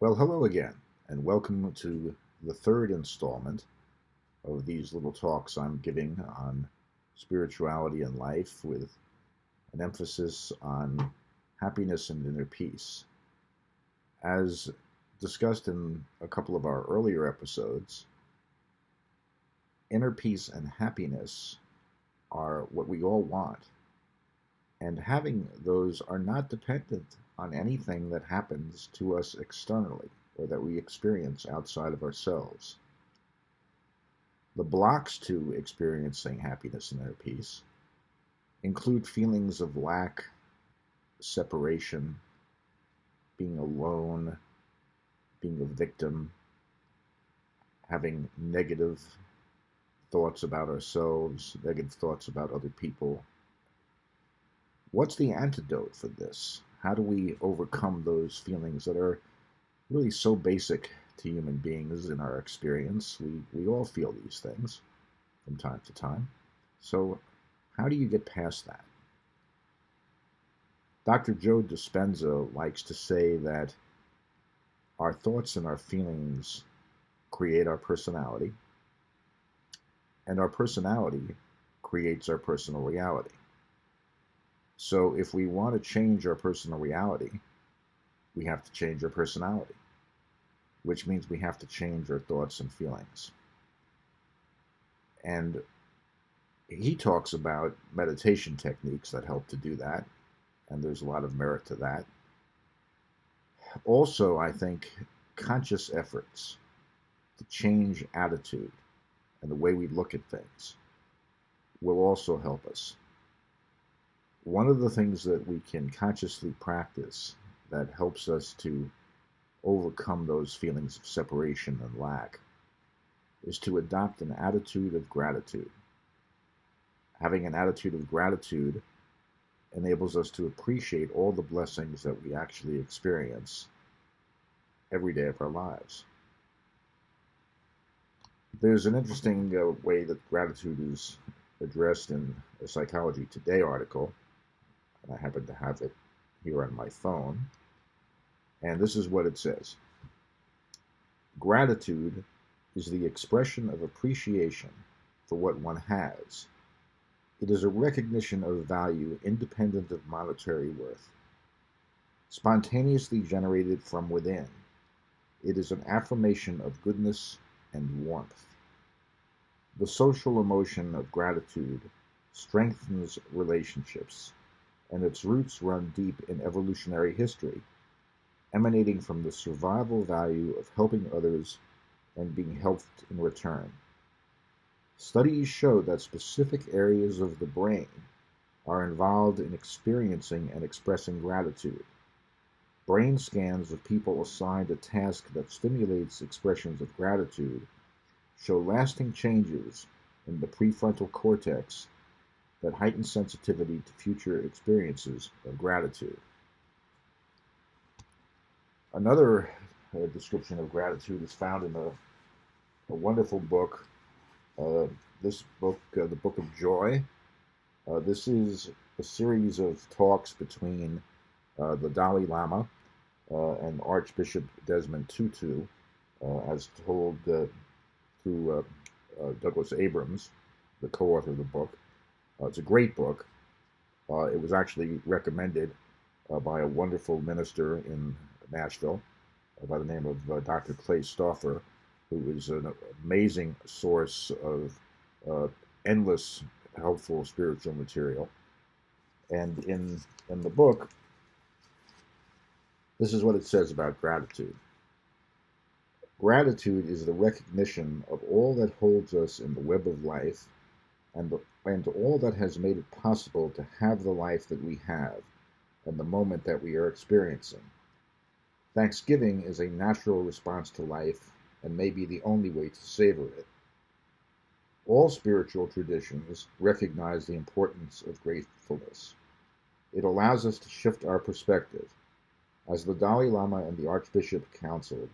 Well, hello again, and welcome to the third installment of these little talks I'm giving on spirituality and life with an emphasis on happiness and inner peace. As discussed in a couple of our earlier episodes, inner peace and happiness are what we all want, and having those are not dependent on anything that happens to us externally or that we experience outside of ourselves. The blocks to experiencing happiness and inner peace include feelings of lack, separation, being alone, being a victim, having negative thoughts about ourselves, negative thoughts about other people. What's the antidote for this? How do we overcome those feelings that are really so basic to human beings in our experience? We all feel these things from time to time. So, how do you get past that? Dr. Joe Dispenza likes to say that our thoughts and our feelings create our personality, and our personality creates our personal reality. So if we want to change our personal reality, we have to change our personality, which means we have to change our thoughts and feelings. And he talks about meditation techniques that help to do that, and there's a lot of merit to that. Also, I think conscious efforts to change attitude and the way we look at things will also help us. One of the things that we can consciously practice that helps us to overcome those feelings of separation and lack is to adopt an attitude of gratitude. Having an attitude of gratitude enables us to appreciate all the blessings that we actually experience every day of our lives. There's an interesting way that gratitude is addressed in a Psychology Today article, and I happen to have it here on my phone. And this is what it says. Gratitude is the expression of appreciation for what one has. It is a recognition of value independent of monetary worth. Spontaneously generated from within, it is an affirmation of goodness and warmth. The social emotion of gratitude strengthens relationships, and its roots run deep in evolutionary history, emanating from the survival value of helping others and being helped in return. Studies show that specific areas of the brain are involved in experiencing and expressing gratitude. Brain scans of people assigned a task that stimulates expressions of gratitude show lasting changes in the prefrontal cortex that heighten sensitivity to future experiences of gratitude. Another description of gratitude is found in a wonderful book. This book, the Book of Joy. This is a series of talks between the Dalai Lama and Archbishop Desmond Tutu, as told through Douglas Abrams, the co-author of the book. It's a great book. It was actually recommended by a wonderful minister in Nashville by the name of Dr. Clay Stauffer, who is an amazing source of endless helpful spiritual material. And in the book, this is what it says about gratitude. Gratitude is the recognition of all that holds us in the web of life and all that has made it possible to have the life that we have and the moment that we are experiencing. Thanksgiving is a natural response to life and may be the only way to savor it. All spiritual traditions recognize the importance of gratefulness. It allows us to shift our perspective, as the Dalai Lama and the Archbishop counseled,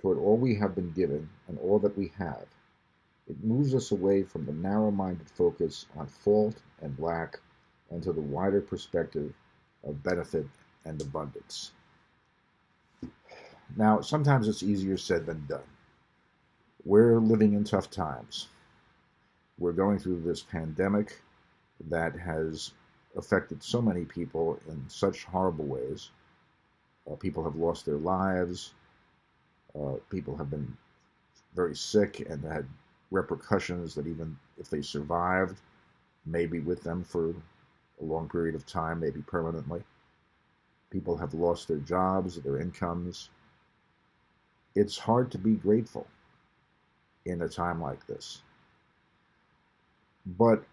toward all we have been given and all that we have. It moves us away from the narrow-minded focus on fault and lack and to the wider perspective of benefit and abundance. Now, sometimes it's easier said than done. We're living in tough times. We're going through this pandemic that has affected so many people in such horrible ways. People have lost their lives. People have been very sick and had repercussions that even if they survived, may be with them for a long period of time, maybe permanently. People have lost their jobs, their incomes. It's hard to be grateful in a time like this. But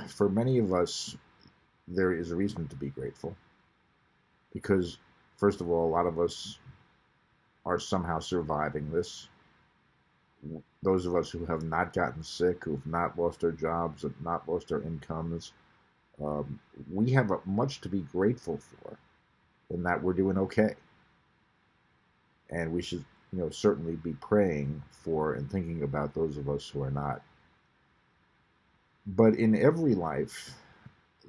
for many of us, there is a reason to be grateful because, first of all, a lot of us are somehow surviving this. Those of us who have not gotten sick, who've not lost our jobs, have not lost our incomes, we have much to be grateful for in that we're doing okay. And we should, certainly be praying for and thinking about those of us who are not. But in every life,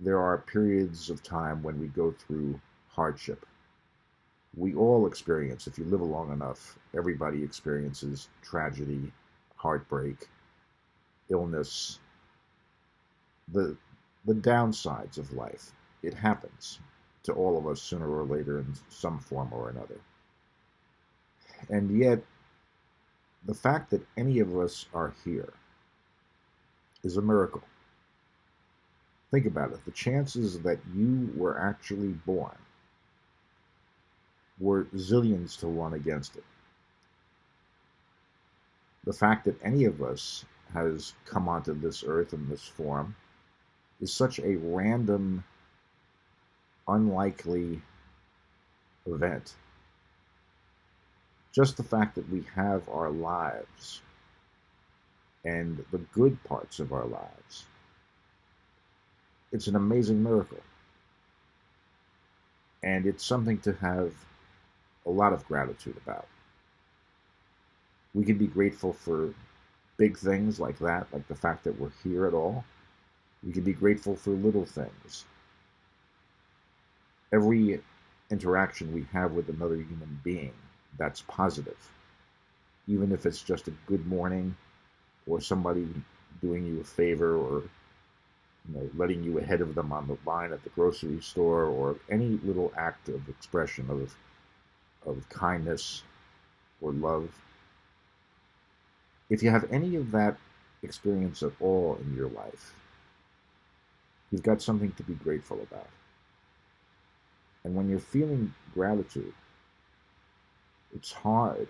there are periods of time when we go through hardship. We all experience, if you live long enough, everybody experiences tragedy, heartbreak, illness, the downsides of life. It happens to all of us sooner or later in some form or another. And yet, the fact that any of us are here is a miracle. Think about it. The chances that you were actually born were zillions to one against it. The fact that any of us has come onto this earth in this form is such a random, unlikely event. Just the fact that we have our lives and the good parts of our lives, it's an amazing miracle. And it's something to have a lot of gratitude about. We can be grateful for big things like that, like the fact that we're here at all. We can be grateful for little things. Every interaction we have with another human being that's positive, even if it's just a good morning or somebody doing you a favor or letting you ahead of them on the line at the grocery store, or any little act of expression of kindness or love. If you have any of that experience at all in your life, you've got something to be grateful about. And when you're feeling gratitude, it's hard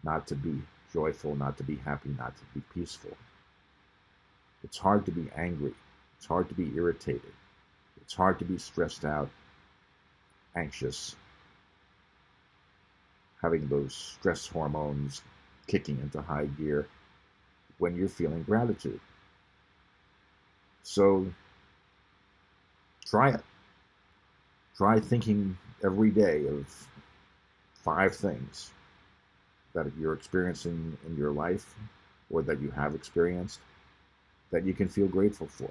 not to be joyful, not to be happy, not to be peaceful. It's hard to be angry. It's hard to be irritated. It's hard to be stressed out, anxious, having those stress hormones kicking into high gear when you're feeling gratitude. So try it. Try thinking every day of 5 things that you're experiencing in your life or that you have experienced that you can feel grateful for.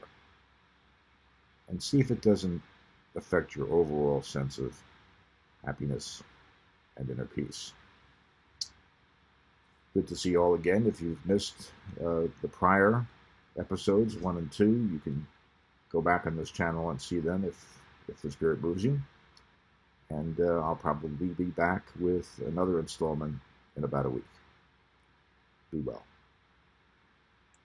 And see if it doesn't affect your overall sense of happiness and inner peace. Good to see you all again. If you've missed the prior episodes 1 and 2, you can go back on this channel and see them if the spirit moves you. And I'll probably be back with another installment in about a week. Be well.